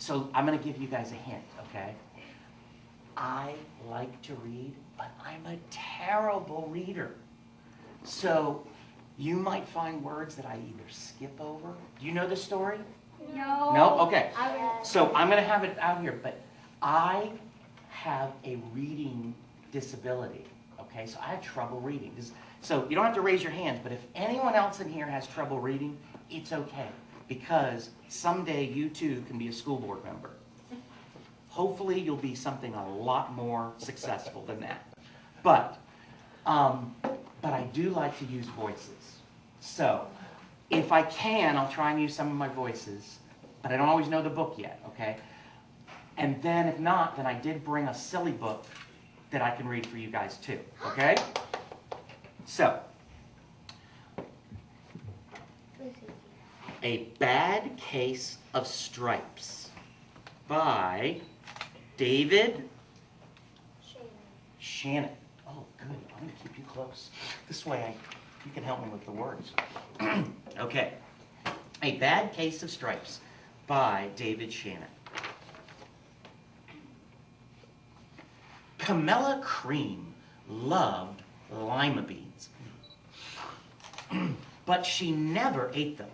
So I'm going to give you guys a hint, okay? I like to read, but I'm a terrible reader. So you might find words that I either skip over. Do you know the story? No. No? Okay. So I'm going to have it out here, but I have a reading disability, okay? So I have trouble reading. So you don't have to raise your hands, but if anyone else in here has trouble reading, it's okay, because someday you too can be a school board member. Hopefully you'll be something a lot more successful than that. But I do like to use voices. So if I can, I'll try and use some of my voices, but I don't always know the book yet, okay? And then if not, then I did bring a silly book that I can read for you guys too, okay? So, A Bad Case of Stripes by David Shannon. Oh, good. I'm going to keep you close. This way you can help me with the words. Okay. A Bad Case of Stripes by David Shannon. Camilla Cream loved lima beans, but she never ate them.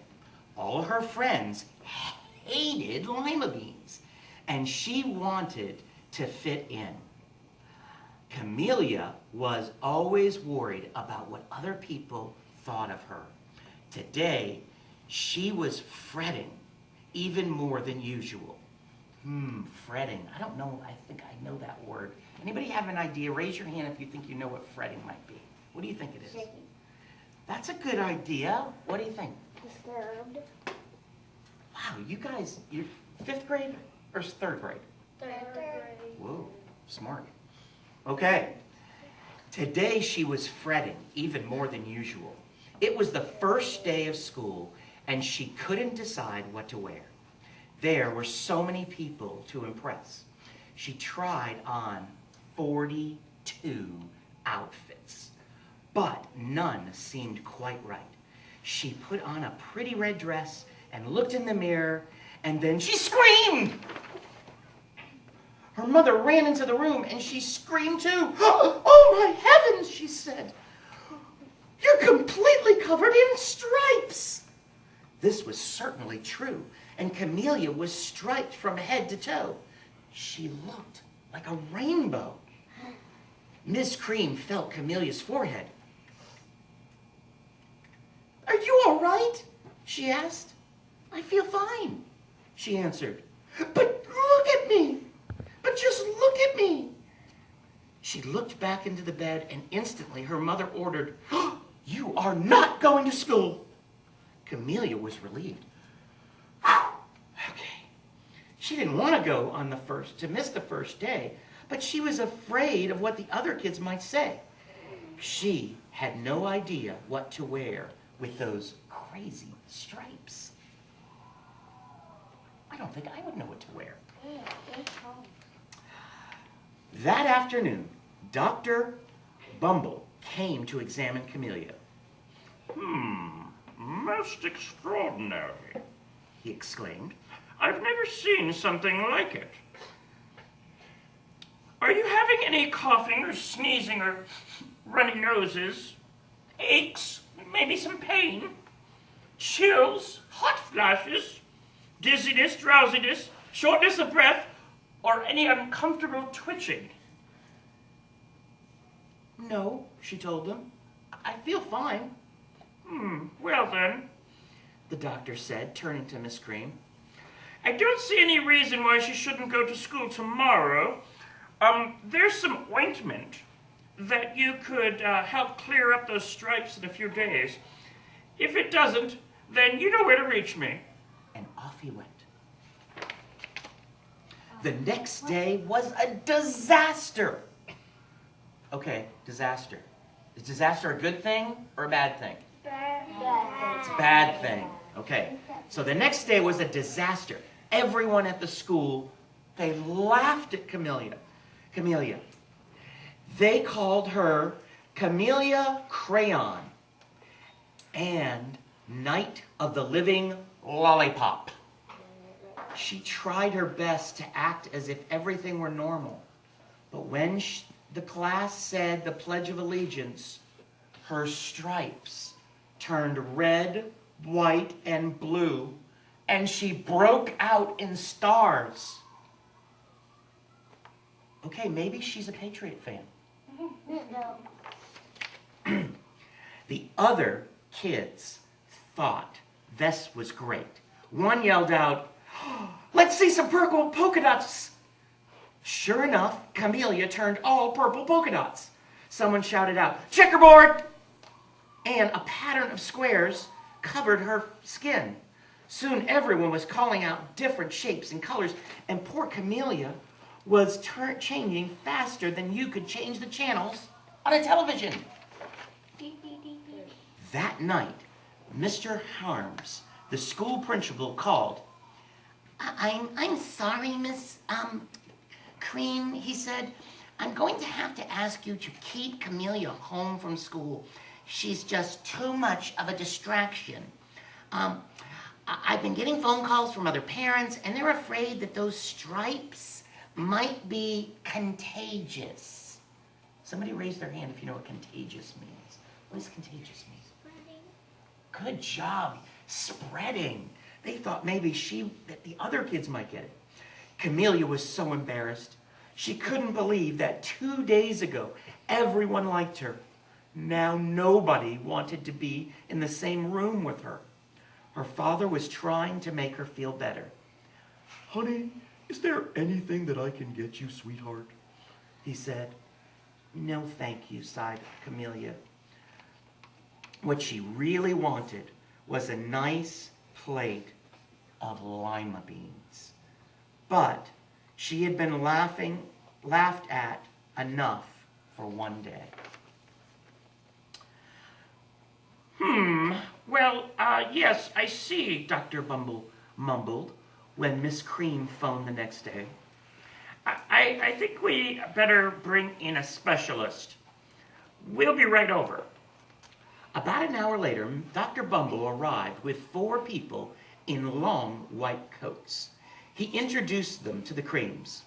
All her friends hated lima beans, and she wanted to fit in. Camellia was always worried about what other people thought of her. Today, she was fretting even more than usual. Fretting. I don't know. I think I know that word. Anybody have an idea? Raise your hand if you think you know what fretting might be. What do you think it is? Shaking. That's a good idea. What do you think? Disturbed. Wow, you guys, you're 5th grade or 3rd grade? Third grade. Whoa, smart. Okay. Today she was fretting even more than usual. It was the first day of school, and she couldn't decide what to wear. There were so many people to impress. She tried on 42 outfits, but none seemed quite right. She put on a pretty red dress and looked in the mirror, and then she screamed. Her mother ran into the room, and she screamed too. "Oh, my heavens," she said. "You're completely covered in stripes." This was certainly true, and Camellia was striped from head to toe. She looked like a rainbow. Miss Cream felt Camelia's forehead. "Are you all right?" she asked. "I feel fine," she answered. "But look at me. But just look at me." She looked back into the bed, and instantly her mother ordered, "You are not going to school." Camellia was relieved. Okay. She didn't want to go on to miss the first day, but she was afraid of what the other kids might say. She had no idea what to wear with those crazy stripes. I don't think I would know what to wear. That afternoon, Dr. Bumble came to examine Camellia. Most extraordinary," he exclaimed. "I've never seen something like it. Are you having any coughing or sneezing or runny noses? Aches? Maybe some pain? Chills? Hot flashes? Dizziness? Drowsiness? Shortness of breath? Or any uncomfortable twitching?" "No," she told him. "I feel fine." Well then," the doctor said, turning to Miss Cream. "I don't see any reason why she shouldn't go to school tomorrow. There's some ointment that you could help clear up those stripes in a few days. If it doesn't, then you know where to reach me." And off he went. The next day was a disaster. Okay, disaster. Is disaster a good thing or a bad thing? It's a bad thing. Okay, so the next day was a disaster. Everyone at the school, they laughed at Camellia. They called her Camellia Crayon and Night of the Living Lollipop. She tried her best to act as if everything were normal. But when the class said the Pledge of Allegiance, her stripes turned red, white, and blue, and she broke out in stars. Okay, maybe she's a Patriot fan. No. The other kids thought this was great. One yelled out, "Let's see some purple polka dots." Sure enough, Camellia turned all purple polka dots. Someone shouted out, "Checkerboard!" And a pattern of squares covered her skin. Soon everyone was calling out different shapes and colors, and poor Camellia was changing faster than you could change the channels on a television. That night, Mr. Harms, the school principal, called. I'm sorry, Miss Cream," he said. "I'm going to have to ask you to keep Camellia home from school. She's just too much of a distraction. I've been getting phone calls from other parents, and they're afraid that those stripes might be contagious." Somebody raise their hand if you know what contagious means. What does contagious mean? Spreading. Good job. Spreading. They thought maybe that the other kids might get it. Camellia was so embarrassed. She couldn't believe that 2 days ago, everyone liked her. Now nobody wanted to be in the same room with her. Her father was trying to make her feel better. "Honey, is there anything that I can get you, sweetheart?" he said. "No, thank you," sighed Camellia. What she really wanted was a nice plate of lima beans. But she had been laughed at enough for one day. Well, yes, I see. Dr. Bumble mumbled when Miss Cream phoned the next day. I think we better bring in a specialist. We'll be right over. About an hour later, Dr. Bumble arrived with 4 people in long white coats. He introduced them to the Creams.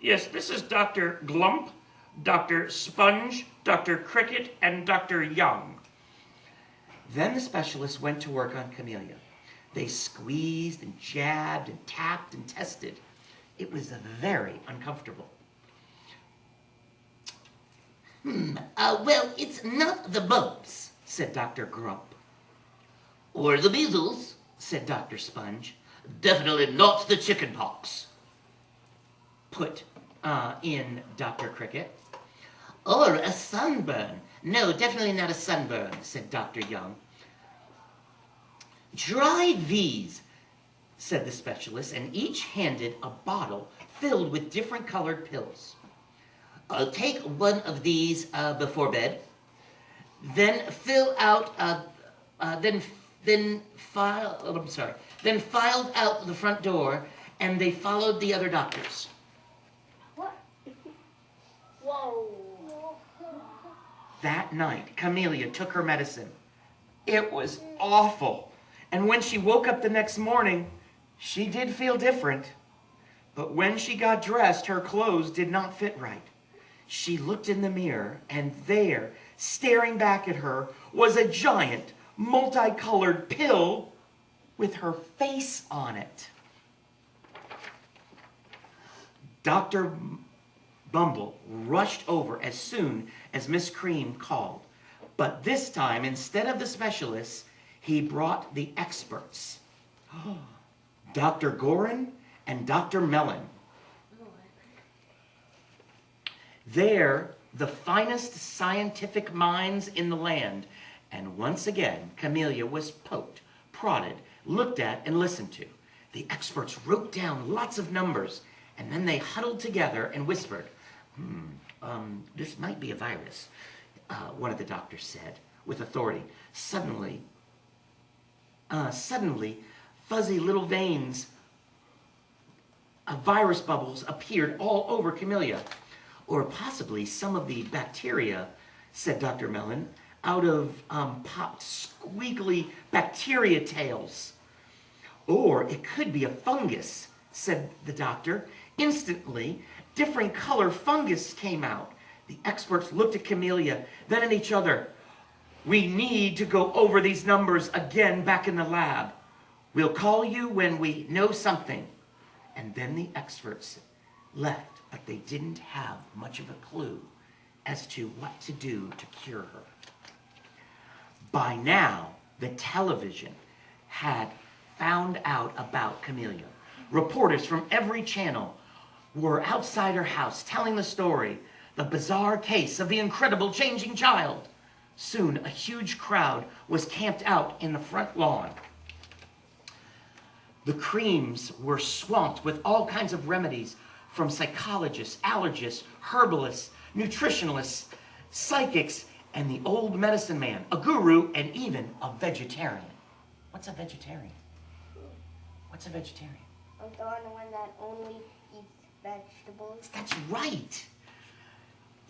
Yes, this is Dr. Glump, Dr. Sponge, Dr. Cricket, and Dr. Young. Then the specialist went to work on Camellia. They squeezed and jabbed and tapped and tested. It was very uncomfortable. Well, it's not the bumps," said Dr. Grump. "Or the measles," said Dr. Sponge. "Definitely not the chicken pox," put in Dr. Cricket. "Or a sunburn. No, definitely not a sunburn," said Dr. Young. "Try these," said the specialist, and each handed a bottle filled with different colored pills. "I'll take one of these before bed. Then filed out the front door, and they followed the other doctors." What? Whoa. That night, Camellia took her medicine. It was awful. And when she woke up the next morning, she did feel different. But when she got dressed, her clothes did not fit right. She looked in the mirror, and there, staring back at her, was a giant, multicolored pill with her face on it. Dr. Bumble rushed over as soon as Miss Cream called. But this time, instead of the specialists, he brought the experts. Dr. Gorin and Dr. Mellon. They're the finest scientific minds in the land. And once again, Camellia was poked, prodded, looked at, and listened to. The experts wrote down lots of numbers, and then they huddled together and whispered, "This might be a virus," one of the doctors said with authority. Suddenly, fuzzy little veins of virus bubbles appeared all over Camellia. "Or possibly some of the bacteria," said Dr. Mellon, "out of popped squiggly bacteria tails. Or it could be a fungus," said the doctor. Instantly, different color fungus came out. The experts looked at Camellia, then at each other. We need to go over these numbers again back in the lab. We'll call you when we know something. And then the experts left, but they didn't have much of a clue as to what to do to cure her. By now, the television had found out about Camellia. Reporters from every channel were outside her house telling the story, the bizarre case of the incredible changing child. Soon, a huge crowd was camped out in the front lawn. The creams were swamped with all kinds of remedies from psychologists, allergists, herbalists, nutritionalists, psychics, and the old medicine man, a guru, and even a vegetarian. What's a vegetarian? What's a vegetarian? The one that only eats vegetables. That's right.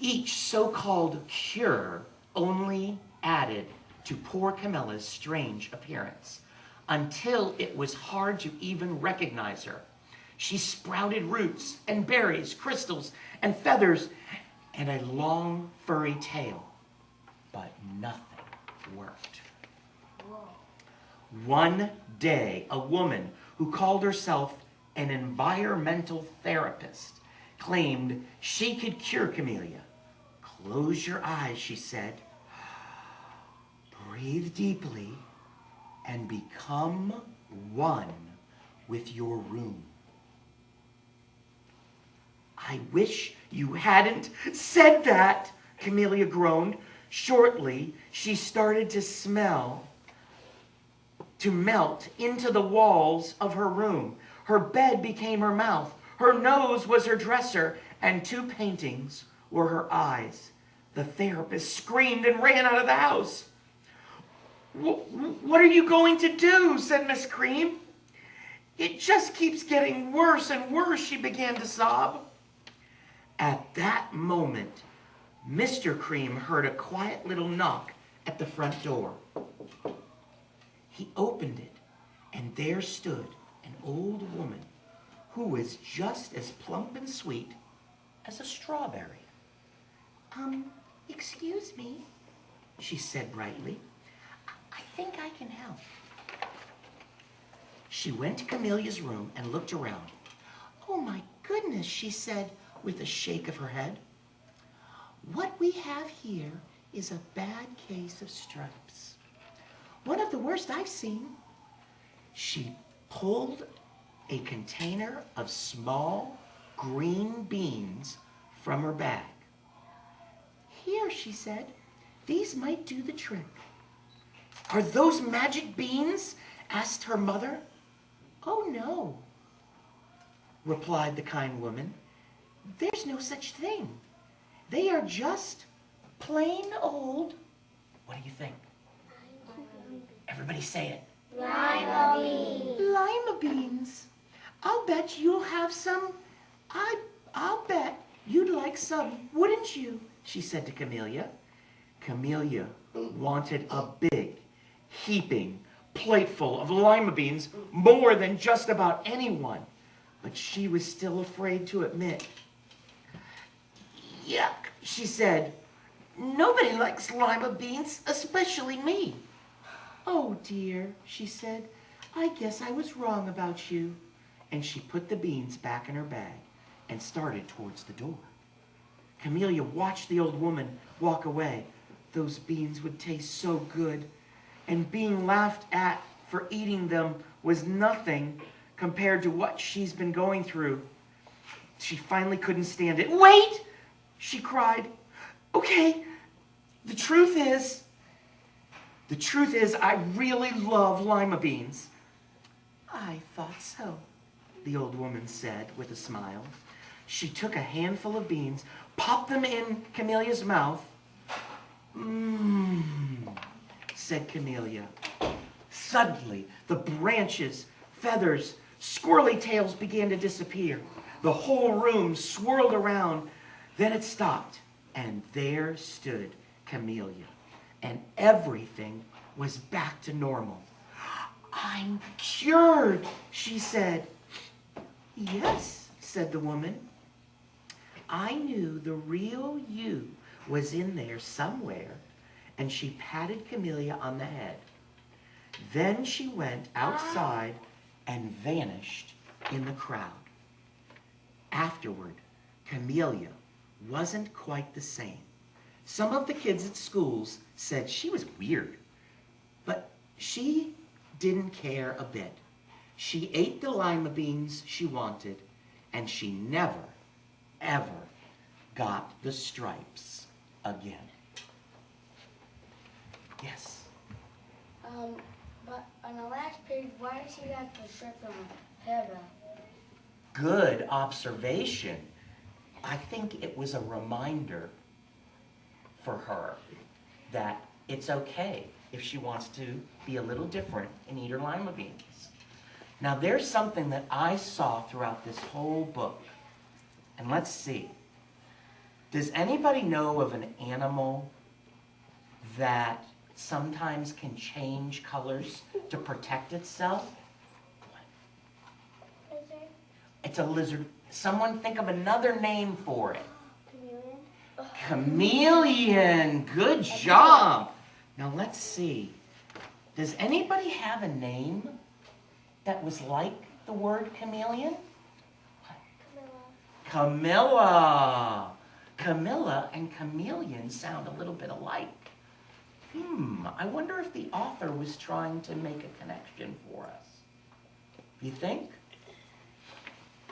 Each so-called cure only added to poor Camilla's strange appearance until it was hard to even recognize her. She sprouted roots and berries, crystals and feathers, and a long furry tail. But nothing worked. Whoa. One day, a woman who called herself an environmental therapist claimed she could cure Camellia. Close your eyes, she said. Breathe deeply and become one with your room. I wish you hadn't said that, Camellia groaned. Shortly, she started to melt into the walls of her room. Her bed became her mouth. Her nose was her dresser, and 2 paintings were her eyes. The therapist screamed and ran out of the house. What are you going to do? Said Miss Cream. It just keeps getting worse and worse, she began to sob. At that moment, Mr. Cream heard a quiet little knock at the front door. He opened it, and there stood an old woman who was just as plump and sweet as a strawberry. Excuse me, she said brightly. I think I can help. She went to Camelia's room and looked around. Oh my goodness, she said with a shake of her head. What we have here is a bad case of stripes. One of the worst I've seen. She pulled a container of small green beans from her bag. Here, she said, these might do the trick. Are those magic beans? Asked her mother. Oh no, replied the kind woman. There's no such thing. They are just plain old, what do you think? Everybody say it. Lima beans. Lima beans. I'll bet you'll have some. I'll bet you'd like some, wouldn't you? She said to Camellia. Camellia wanted a big, heaping plateful of lima beans more than just about anyone, but she was still afraid to admit. Yuck, she said. Nobody likes lima beans, especially me. Oh dear, she said. I guess I was wrong about you. And she put the beans back in her bag and started towards the door. Camellia watched the old woman walk away. Those beans would taste so good, and being laughed at for eating them was nothing compared to what she's been going through. She finally couldn't stand it. Wait, she cried. Okay, the truth is I really love lima beans. I thought so, the old woman said with a smile. She took a handful of beans, popped them in Camelia's mouth. Mmm, said Camellia. Suddenly, the branches, feathers, squirrely tails began to disappear. The whole room swirled around. Then it stopped, and there stood Camellia, and everything was back to normal. I'm cured, she said. Yes, said the woman. I knew the real you was in there somewhere, and she patted Camellia on the head. Then she went outside and vanished in the crowd. Afterward, Camellia wasn't quite the same. Some of the kids at schools said she was weird, but she didn't care a bit. She ate the lima beans she wanted, and she never, ever got the stripes again. Yes? But on the last page, why does she have the stripes on her hair though? Good observation. I think it was a reminder for her that it's okay if she wants to be a little different and eat her lima beans. Now there's something that I saw throughout this whole book. And let's see. Does anybody know of an animal that sometimes can change colors to protect itself? Lizard? It's a lizard. Someone think of another name for it. Chameleon? Chameleon. Good job. Now let's see. Does anybody have a name that was like the word chameleon? Camilla. Camilla and chameleon sound a little bit alike. I wonder if the author was trying to make a connection for us. You think?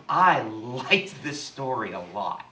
I liked this story a lot.